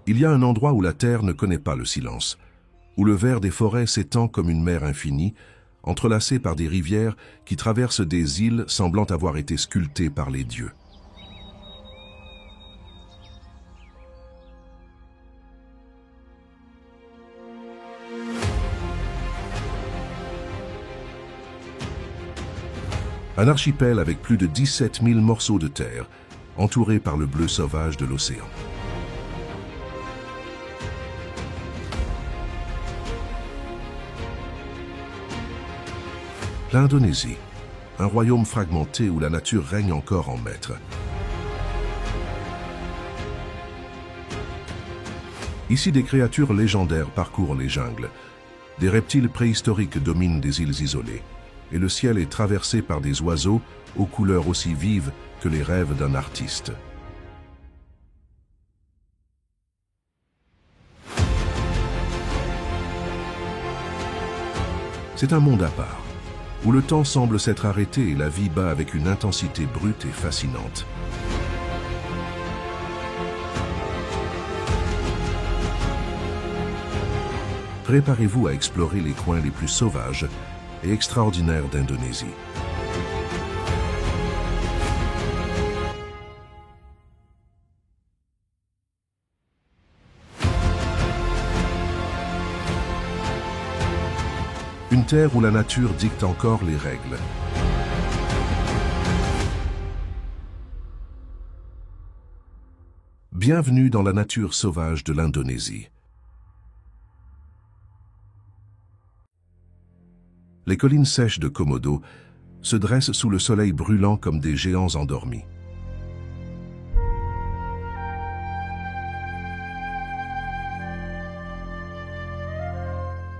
Il y a un endroit où la terre ne connaît pas le silence, où le vert des forêts s'étend comme une mer infinie, entrelacée par des rivières qui traversent des îles semblant avoir été sculptées par les dieux. Un archipel avec plus de 17 000 morceaux de terre, entouré par le bleu sauvage de l'océan. L'Indonésie, un royaume fragmenté où la nature règne encore en maître. Ici, des créatures légendaires parcourent les jungles. Des reptiles préhistoriques dominent des îles isolées. Et le ciel est traversé par des oiseaux aux couleurs aussi vives que les rêves d'un artiste. C'est un monde à part, où le temps semble s'être arrêté et la vie bat avec une intensité brute et fascinante. Préparez-vous à explorer les coins les plus sauvages et extraordinaire d'Indonésie. Une terre où la nature dicte encore les règles. Bienvenue dans la nature sauvage de l'Indonésie. Les collines sèches de Komodo se dressent sous le soleil brûlant comme des géants endormis.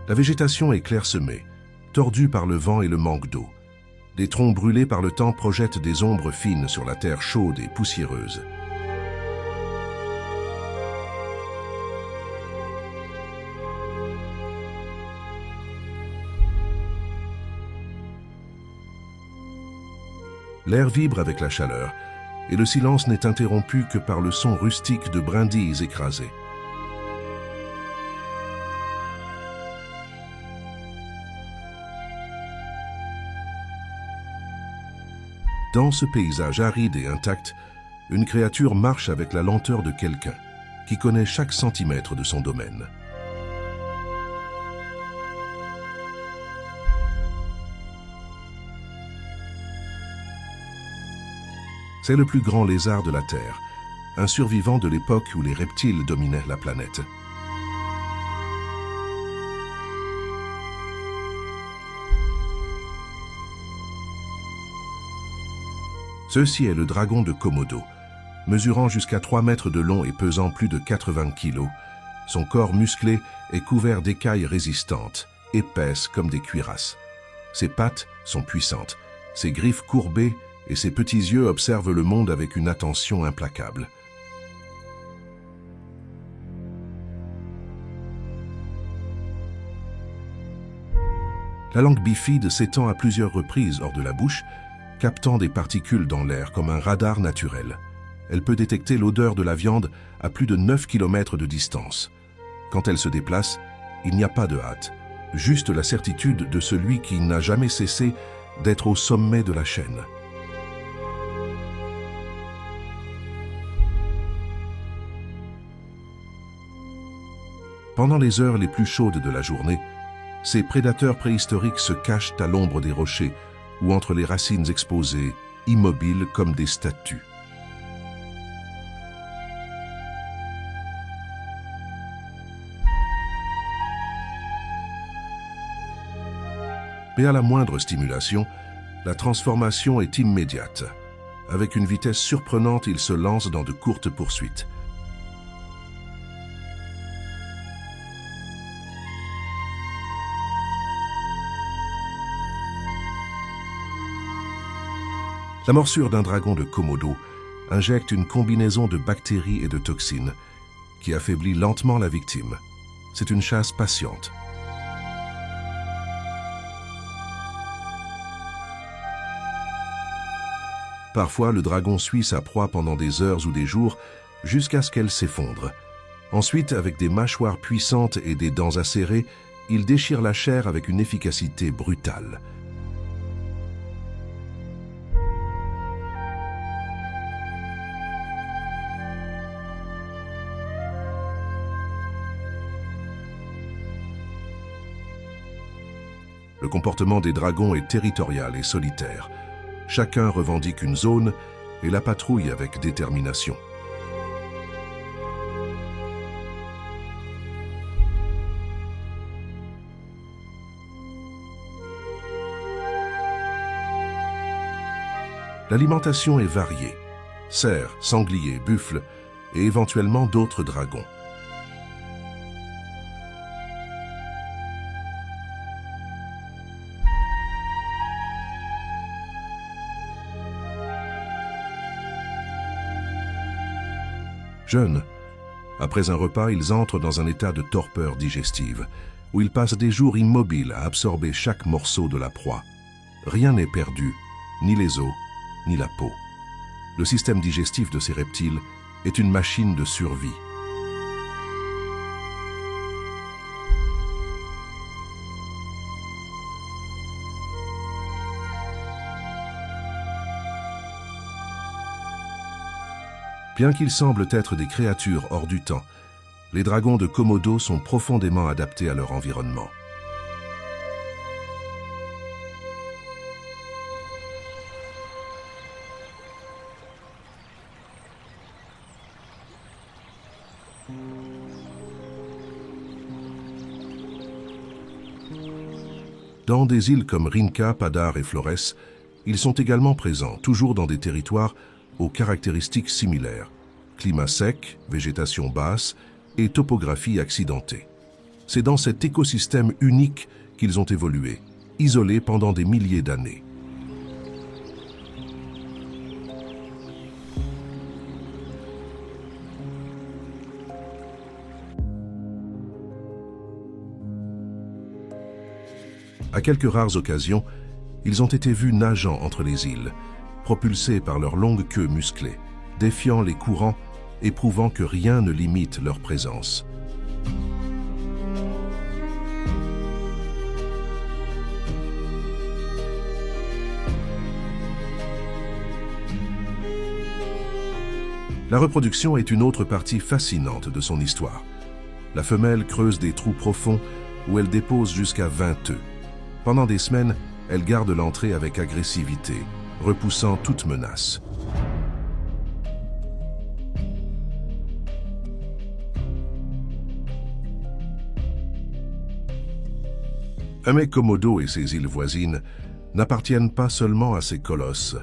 La végétation est clairsemée, tordue par le vent et le manque d'eau. Des troncs brûlés par le temps projettent des ombres fines sur la terre chaude et poussiéreuse. L'air vibre avec la chaleur, et le silence n'est interrompu que par le son rustique de brindilles écrasées. Dans ce paysage aride et intact, une créature marche avec la lenteur de quelqu'un qui connaît chaque centimètre de son domaine. C'est le plus grand lézard de la Terre, un survivant de l'époque où les reptiles dominaient la planète. Ceci est le dragon de Komodo, mesurant jusqu'à 3 mètres de long et pesant plus de 80 kilos. Son corps musclé est couvert d'écailles résistantes, épaisses comme des cuirasses. Ses pattes sont puissantes, ses griffes courbées et ses petits yeux observent le monde avec une attention implacable. La langue bifide s'étend à plusieurs reprises hors de la bouche, captant des particules dans l'air comme un radar naturel. Elle peut détecter l'odeur de la viande à plus de 9 km de distance. Quand elle se déplace, il n'y a pas de hâte, juste la certitude de celui qui n'a jamais cessé d'être au sommet de la chaîne. Pendant les heures les plus chaudes de la journée, ces prédateurs préhistoriques se cachent à l'ombre des rochers ou entre les racines exposées, immobiles comme des statues. Mais à la moindre stimulation, la transformation est immédiate. Avec une vitesse surprenante, il se lance dans de courtes poursuites. La morsure d'un dragon de Komodo injecte une combinaison de bactéries et de toxines qui affaiblit lentement la victime. C'est une chasse patiente. Parfois, le dragon suit sa proie pendant des heures ou des jours jusqu'à ce qu'elle s'effondre. Ensuite, avec des mâchoires puissantes et des dents acérées, il déchire la chair avec une efficacité brutale. Le comportement des dragons est territorial et solitaire. Chacun revendique une zone et la patrouille avec détermination. L'alimentation est variée. Cerfs, sangliers, buffles et éventuellement d'autres dragons. Jeunes, après un repas, ils entrent dans un état de torpeur digestive, où ils passent des jours immobiles à absorber chaque morceau de la proie. Rien n'est perdu, ni les os, ni la peau. Le système digestif de ces reptiles est une machine de survie. Bien qu'ils semblent être des créatures hors du temps, les dragons de Komodo sont profondément adaptés à leur environnement. Dans des îles comme Rinca, Padar et Flores, ils sont également présents, toujours dans des territoires aux caractéristiques similaires, climat sec, végétation basse et topographie accidentée. C'est dans cet écosystème unique qu'ils ont évolué, isolés pendant des milliers d'années. À quelques rares occasions, ils ont été vus nageant entre les îles, propulsés par leur longue queue musclée, défiant les courants et prouvant que rien ne limite leur présence. La reproduction est une autre partie fascinante de son histoire. La femelle creuse des trous profonds où elle dépose jusqu'à 20 œufs. Pendant des semaines, elle garde l'entrée avec agressivité, repoussant toute menace. Amé Komodo et ses îles voisines n'appartiennent pas seulement à ces colosses.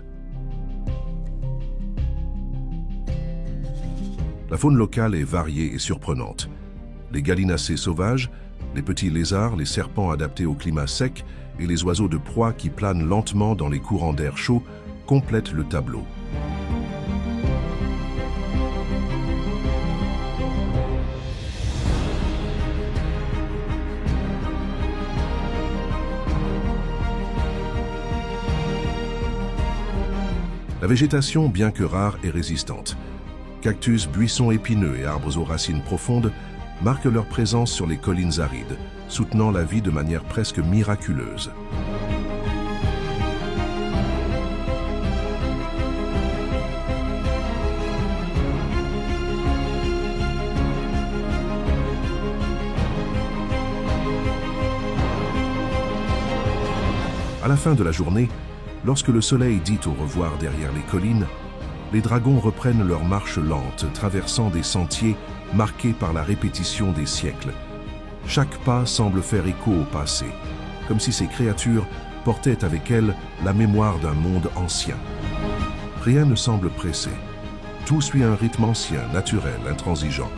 La faune locale est variée et surprenante. Les gallinacés sauvages, les petits lézards, les serpents adaptés au climat sec et les oiseaux de proie qui planent lentement dans les courants d'air chaud complètent le tableau. La végétation, bien que rare, est résistante. Cactus, buissons épineux et arbres aux racines profondes marquent leur présence sur les collines arides, soutenant la vie de manière presque miraculeuse. À la fin de la journée, lorsque le soleil dit au revoir derrière les collines, les dragons reprennent leur marche lente, traversant des sentiers marqués par la répétition des siècles. Chaque pas semble faire écho au passé, comme si ces créatures portaient avec elles la mémoire d'un monde ancien. Rien ne semble pressé. Tout suit un rythme ancien, naturel, intransigeant.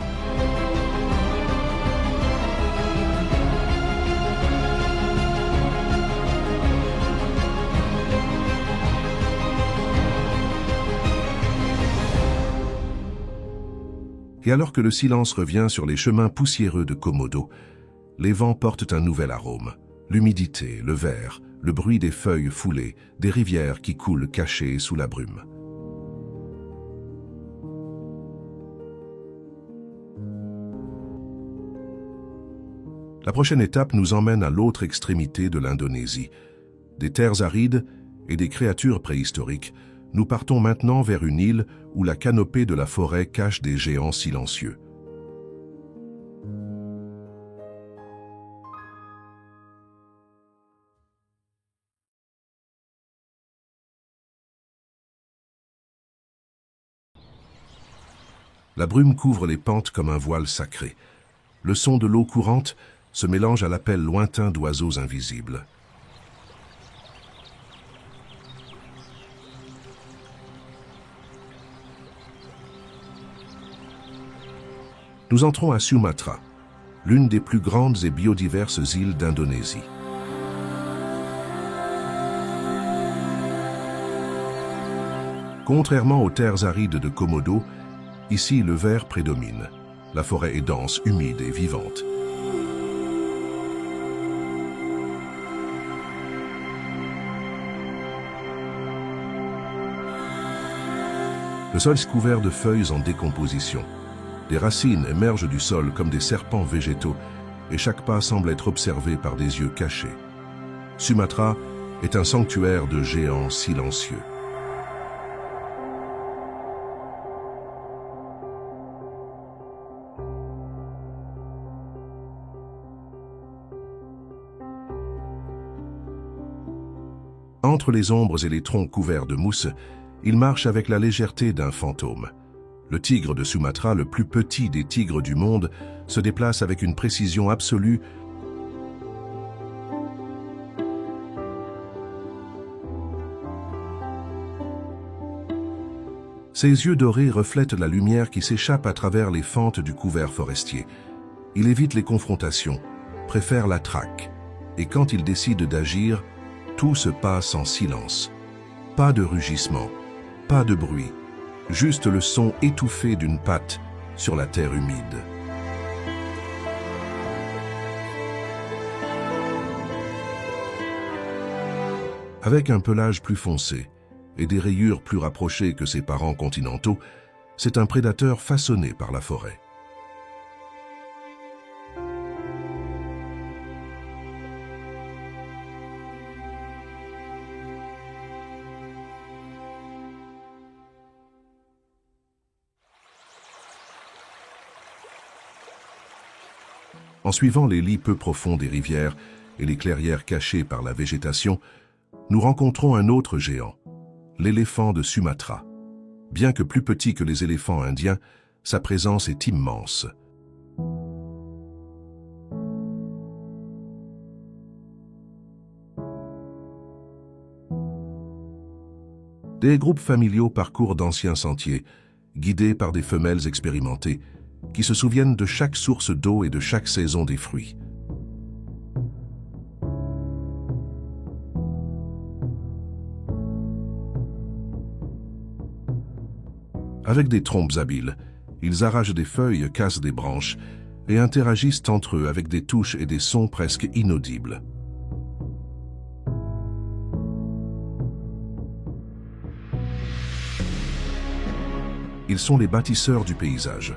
Et alors que le silence revient sur les chemins poussiéreux de Komodo, les vents portent un nouvel arôme. L'humidité, le vert, le bruit des feuilles foulées, des rivières qui coulent cachées sous la brume. La prochaine étape nous emmène à l'autre extrémité de l'Indonésie. Des terres arides et des créatures préhistoriques, nous partons maintenant vers une île où la canopée de la forêt cache des géants silencieux. La brume couvre les pentes comme un voile sacré. Le son de l'eau courante se mélange à l'appel lointain d'oiseaux invisibles. Nous entrons à Sumatra, l'une des plus grandes et biodiverses îles d'Indonésie. Contrairement aux terres arides de Komodo, ici le vert prédomine. La forêt est dense, humide et vivante. Le sol est couvert de feuilles en décomposition. Des racines émergent du sol comme des serpents végétaux et chaque pas semble être observé par des yeux cachés. Sumatra est un sanctuaire de géants silencieux. Entre les ombres et les troncs couverts de mousse, il marche avec la légèreté d'un fantôme. Le tigre de Sumatra, le plus petit des tigres du monde, se déplace avec une précision absolue. Ses yeux dorés reflètent la lumière qui s'échappe à travers les fentes du couvert forestier. Il évite les confrontations, préfère la traque, et quand il décide d'agir, tout se passe en silence. Pas de rugissement, pas de bruit, juste le son étouffé d'une patte sur la terre humide. Avec un pelage plus foncé et des rayures plus rapprochées que ses parents continentaux, c'est un prédateur façonné par la forêt. En suivant les lits peu profonds des rivières et les clairières cachées par la végétation, nous rencontrons un autre géant, l'éléphant de Sumatra. Bien que plus petit que les éléphants indiens, sa présence est immense. Des groupes familiaux parcourent d'anciens sentiers, guidés par des femelles expérimentées, qui se souviennent de chaque source d'eau et de chaque saison des fruits. Avec des trompes habiles, ils arrachent des feuilles, cassent des branches et interagissent entre eux avec des touches et des sons presque inaudibles. Ils sont les bâtisseurs du paysage.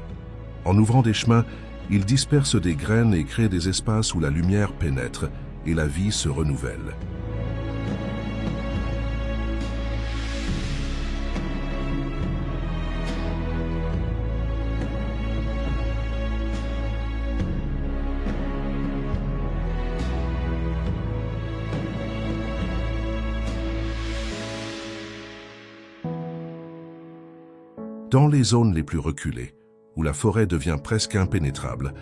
En ouvrant des chemins, ils dispersent des graines et créent des espaces où la lumière pénètre et la vie se renouvelle. Dans les zones les plus reculées, où la forêt devient presque impénétrable,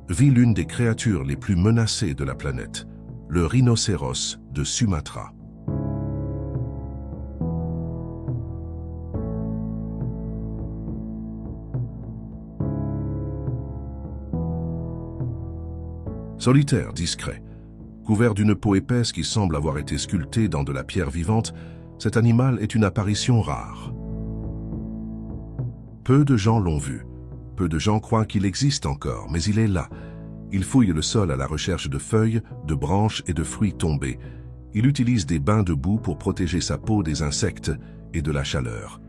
vit l'une des créatures les plus menacées de la planète, le rhinocéros de Sumatra. Solitaire, discret, couvert d'une peau épaisse qui semble avoir été sculptée dans de la pierre vivante, cet animal est une apparition rare. Peu de gens l'ont vu. Peu de gens croient qu'il existe encore, mais il est là. Il fouille le sol à la recherche de feuilles, de branches et de fruits tombés. Il utilise des bains de boue pour protéger sa peau des insectes et de la chaleur.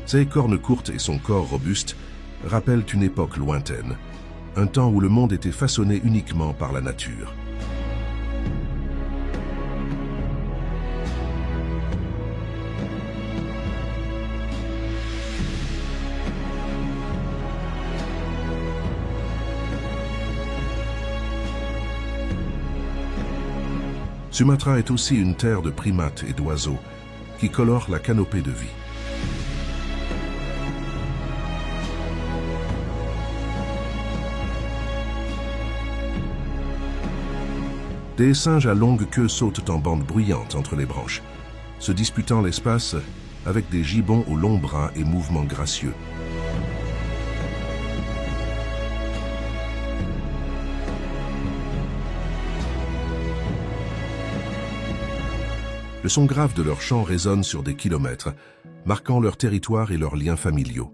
Ses cornes courtes et son corps robuste rappellent une époque lointaine, un temps où le monde était façonné uniquement par la nature. Sumatra est aussi une terre de primates et d'oiseaux qui colore la canopée de vie. Des singes à longue queue sautent en bande bruyante entre les branches, se disputant l'espace avec des gibbons aux longs bras et mouvements gracieux. Le son grave de leurs chants résonne sur des kilomètres, marquant leur territoire et leurs liens familiaux.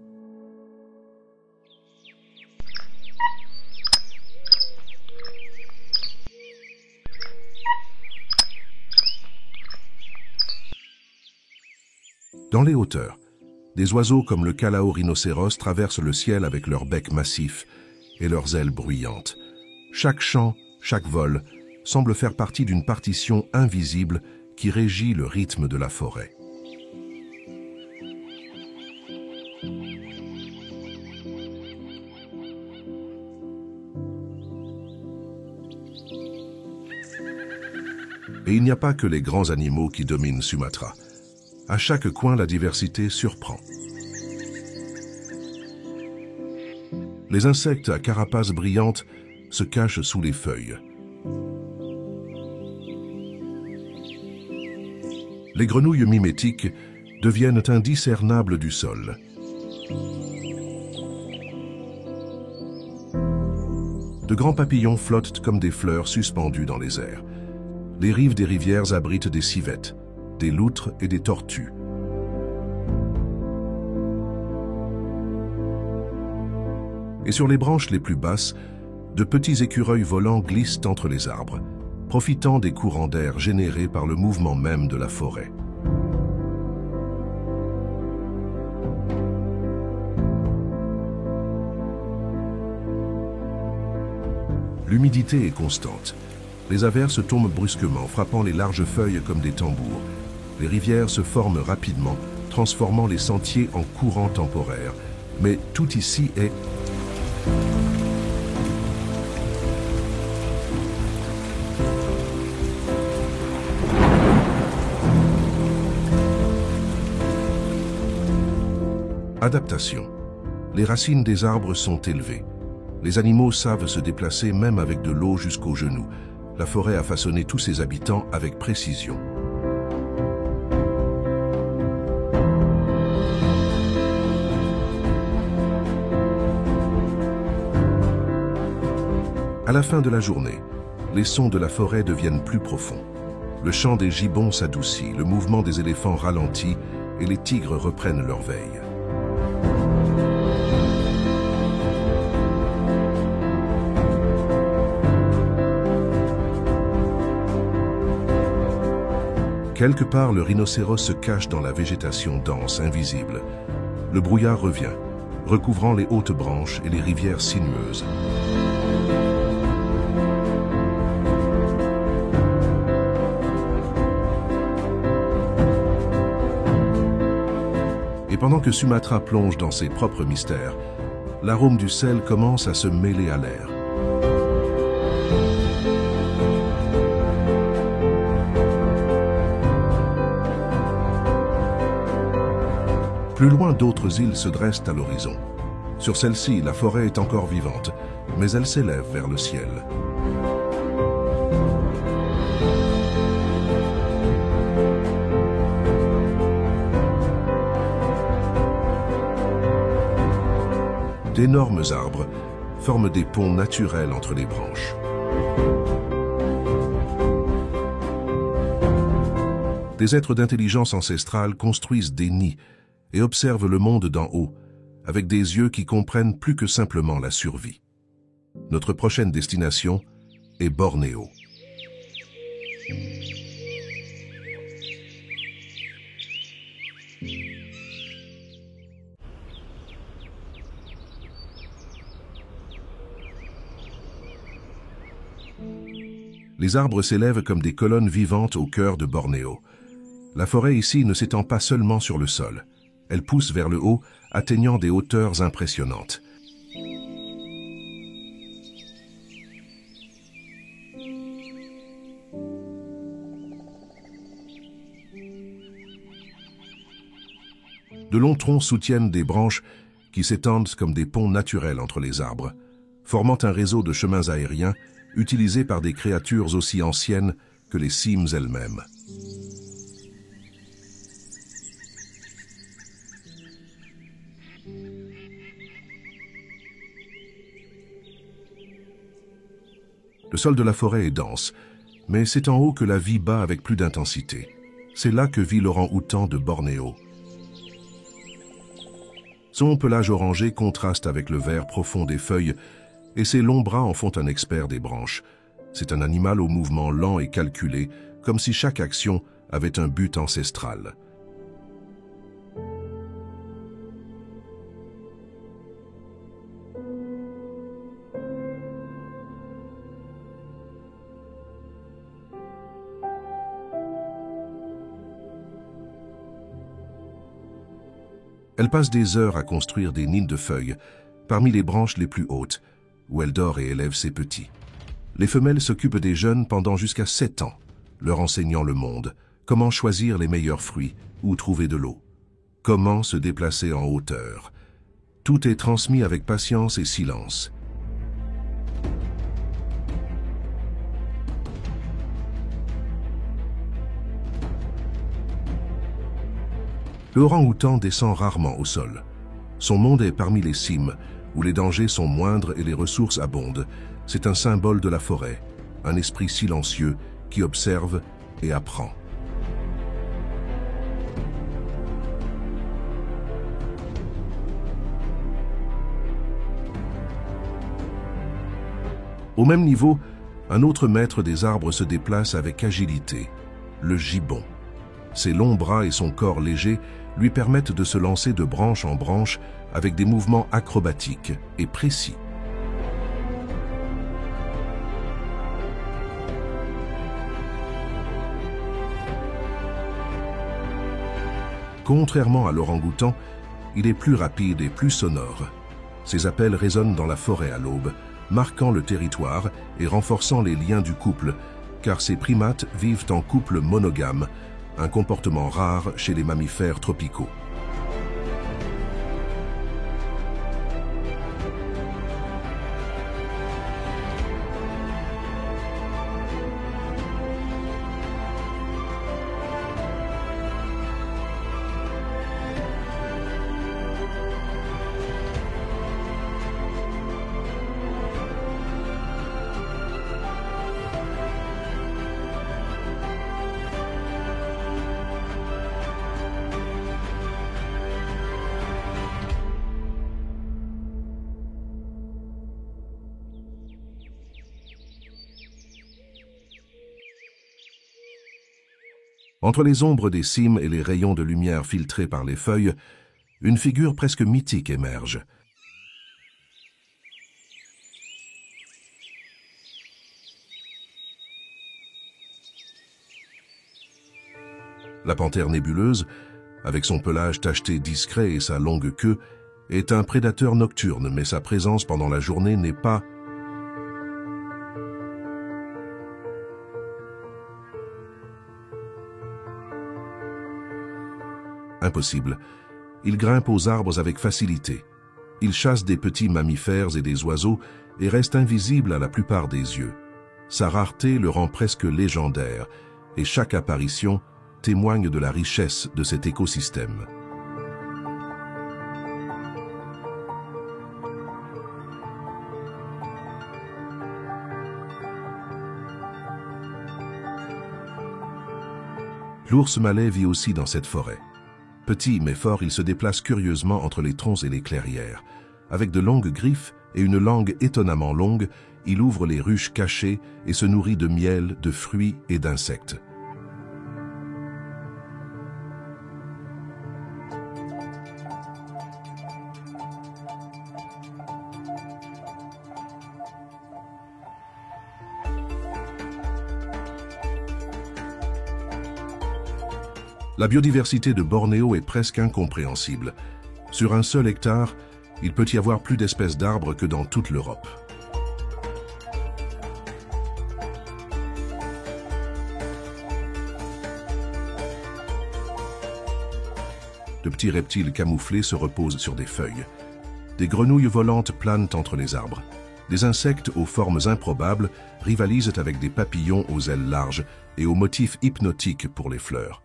Dans les hauteurs, des oiseaux comme le calao rhinocéros traversent le ciel avec leur bec massif et leurs ailes bruyantes. Chaque chant, chaque vol, semble faire partie d'une partition invisible qui régit le rythme de la forêt. Et il n'y a pas que les grands animaux qui dominent Sumatra. À chaque coin, la diversité surprend. Les insectes à carapace brillante se cachent sous les feuilles. Les grenouilles mimétiques deviennent indiscernables du sol. De grands papillons flottent comme des fleurs suspendues dans les airs. Les rives des rivières abritent des civettes, des loutres et des tortues. Et sur les branches les plus basses, de petits écureuils volants glissent entre les arbres, profitant des courants d'air générés par le mouvement même de la forêt. L'humidité est constante. Les averses tombent brusquement, frappant les larges feuilles comme des tambours. Les rivières se forment rapidement, transformant les sentiers en courants temporaires. Mais tout ici est adaptation. Les racines des arbres sont élevées. Les animaux savent se déplacer même avec de l'eau jusqu'aux genoux. La forêt a façonné tous ses habitants avec précision. À la fin de la journée, les sons de la forêt deviennent plus profonds. Le chant des gibbons s'adoucit, le mouvement des éléphants ralentit et les tigres reprennent leur veille. Quelque part, le rhinocéros se cache dans la végétation dense, invisible. Le brouillard revient, recouvrant les hautes branches et les rivières sinueuses. Et pendant que Sumatra plonge dans ses propres mystères, l'arôme du sel commence à se mêler à l'air. Plus loin, d'autres îles se dressent à l'horizon. Sur celle-ci, la forêt est encore vivante, mais elle s'élève vers le ciel. D'énormes arbres forment des ponts naturels entre les branches. Des êtres d'intelligence ancestrale construisent des nids et observent le monde d'en haut, avec des yeux qui comprennent plus que simplement la survie. Notre prochaine destination est Bornéo. Les arbres s'élèvent comme des colonnes vivantes au cœur de Bornéo. La forêt ici ne s'étend pas seulement sur le sol. Elle pousse vers le haut, atteignant des hauteurs impressionnantes. De longs troncs soutiennent des branches qui s'étendent comme des ponts naturels entre les arbres, formant un réseau de chemins aériens utilisés par des créatures aussi anciennes que les cimes elles-mêmes. Le sol de la forêt est dense, mais c'est en haut que la vie bat avec plus d'intensité. C'est là que vit l'orang-outan de Bornéo. Son pelage orangé contraste avec le vert profond des feuilles et ses longs bras en font un expert des branches. C'est un animal au mouvement lent et calculé, comme si chaque action avait un but ancestral. Elle passe des heures à construire des nids de feuilles, parmi les branches les plus hautes, où elle dort et élève ses petits. Les femelles s'occupent des jeunes pendant jusqu'à 7 ans, leur enseignant le monde, comment choisir les meilleurs fruits, où trouver de l'eau, comment se déplacer en hauteur. Tout est transmis avec patience et silence. Le orang-outan descend rarement au sol. Son monde est parmi les cimes, où les dangers sont moindres et les ressources abondent. C'est un symbole de la forêt, un esprit silencieux qui observe et apprend. Au même niveau, un autre maître des arbres se déplace avec agilité, le gibbon. Ses longs bras et son corps léger lui permettent de se lancer de branche en branche avec des mouvements acrobatiques et précis. Contrairement à l'orang-outan, il est plus rapide et plus sonore. Ses appels résonnent dans la forêt à l'aube, marquant le territoire et renforçant les liens du couple, car ces primates vivent en couple monogame, un comportement rare chez les mammifères tropicaux. Entre les ombres des cimes et les rayons de lumière filtrés par les feuilles, une figure presque mythique émerge. La panthère nébuleuse, avec son pelage tacheté discret et sa longue queue, est un prédateur nocturne, mais sa présence pendant la journée n'est pas impossible. Il grimpe aux arbres avec facilité. Il chasse des petits mammifères et des oiseaux et reste invisible à la plupart des yeux. Sa rareté le rend presque légendaire et chaque apparition témoigne de la richesse de cet écosystème. L'ours malais vit aussi dans cette forêt. Petit mais fort, il se déplace curieusement entre les troncs et les clairières. Avec de longues griffes et une langue étonnamment longue, il ouvre les ruches cachées et se nourrit de miel, de fruits et d'insectes. La biodiversité de Bornéo est presque incompréhensible. Sur un seul hectare, il peut y avoir plus d'espèces d'arbres que dans toute l'Europe. De petits reptiles camouflés se reposent sur des feuilles. Des grenouilles volantes planent entre les arbres. Des insectes aux formes improbables rivalisent avec des papillons aux ailes larges et aux motifs hypnotiques pour les fleurs.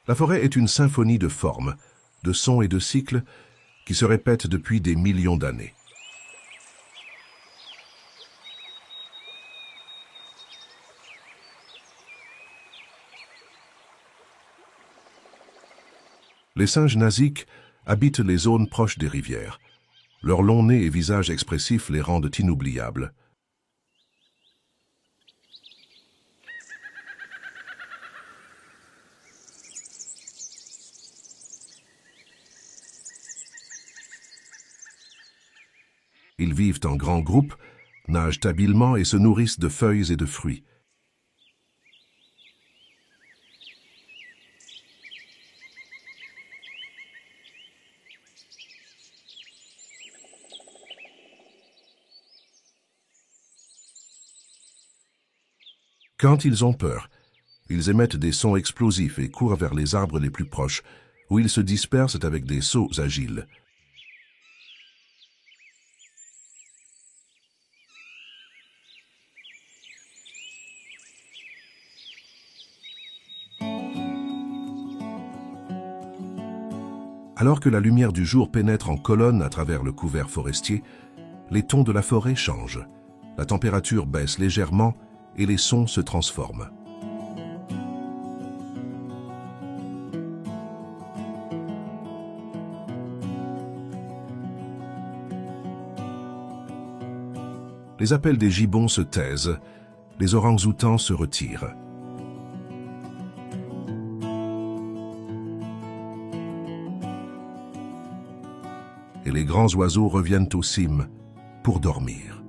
La forêt est une symphonie de formes, de sons et de cycles qui se répètent depuis des millions d'années. Les singes nasiques habitent les zones proches des rivières. Leur long nez et visage expressif les rendent inoubliables. Ils vivent en grands groupes, nagent habilement et se nourrissent de feuilles et de fruits. Quand ils ont peur, ils émettent des sons explosifs et courent vers les arbres les plus proches, où ils se dispersent avec des sauts agiles. Alors que la lumière du jour pénètre en colonne à travers le couvert forestier, les tons de la forêt changent. La température baisse légèrement et les sons se transforment. Les appels des gibbons se taisent, les orang-outans se retirent. Et les grands oiseaux reviennent aux cimes pour dormir.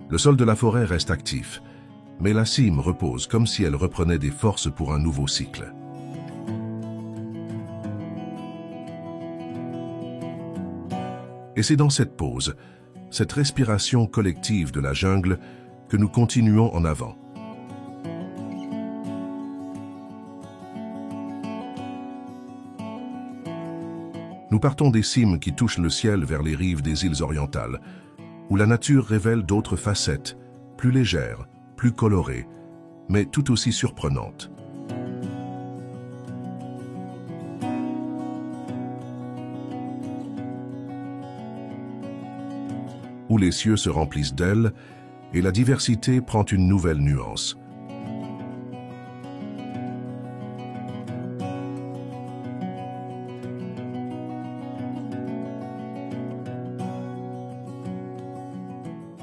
Le sol de la forêt reste actif, mais la cime repose comme si elle reprenait des forces pour un nouveau cycle. Et c'est dans cette pause, cette respiration collective de la jungle, que nous continuons en avant. Nous partons des cimes qui touchent le ciel vers les rives des îles orientales, où la nature révèle d'autres facettes, plus légères, plus colorées, mais tout aussi surprenantes. Où les cieux se remplissent d'ailes et la diversité prend une nouvelle nuance.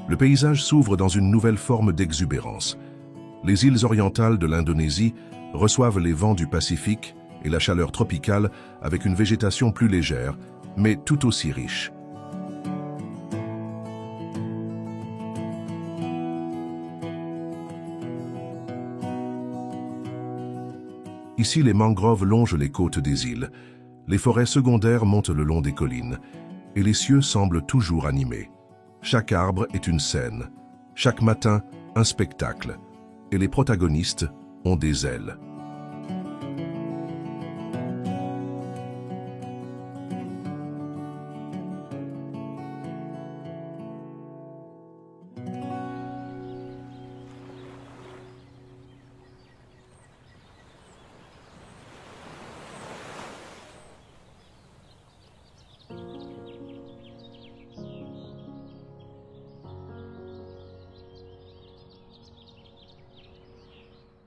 Le paysage s'ouvre dans une nouvelle forme d'exubérance. Les îles orientales de l'Indonésie reçoivent les vents du Pacifique et la chaleur tropicale avec une végétation plus légère, mais tout aussi riche. Ici, les mangroves longent les côtes des îles, les forêts secondaires montent le long des collines, et les cieux semblent toujours animés. Chaque arbre est une scène, chaque matin un spectacle, et les protagonistes ont des ailes.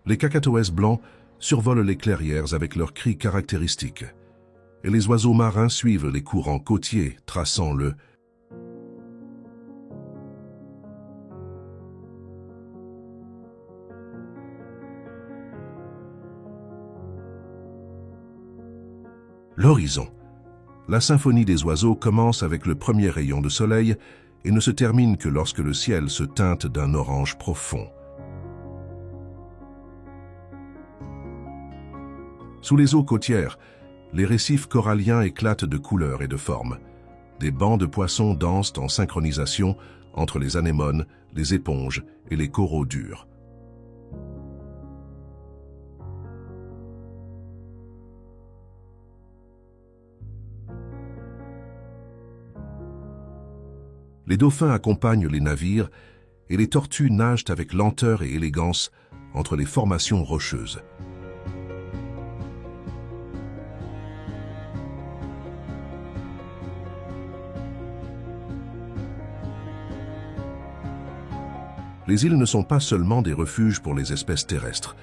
Les cacatoès blancs survolent les clairières avec leurs cris caractéristiques, et les oiseaux marins suivent les courants côtiers traçant le L'horizon. La symphonie des oiseaux commence avec le premier rayon de soleil et ne se termine que lorsque le ciel se teinte d'un orange profond. Sous les eaux côtières, les récifs coralliens éclatent de couleurs et de formes. Des bancs de poissons dansent en synchronisation entre les anémones, les éponges et les coraux durs. Les dauphins accompagnent les navires et les tortues nagent avec lenteur et élégance entre les formations rocheuses. Les îles ne sont pas seulement des refuges pour les espèces terrestres,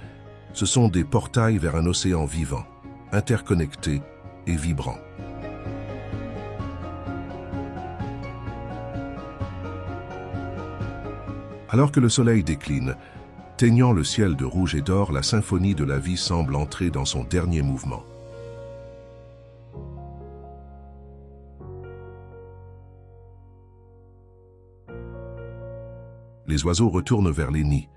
ce sont des portails vers un océan vivant, interconnecté et vibrant. Alors que le soleil décline, teignant le ciel de rouge et d'or, la symphonie de la vie semble entrer dans son dernier mouvement. Les oiseaux retournent vers les nids.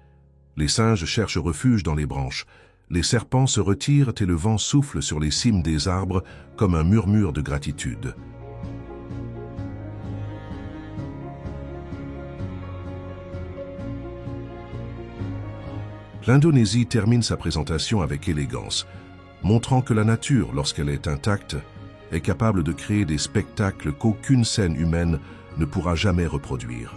Les singes cherchent refuge dans les branches. Les serpents se retirent et le vent souffle sur les cimes des arbres comme un murmure de gratitude. L'Indonésie termine sa présentation avec élégance, montrant que la nature, lorsqu'elle est intacte, est capable de créer des spectacles qu'aucune scène humaine ne pourra jamais reproduire.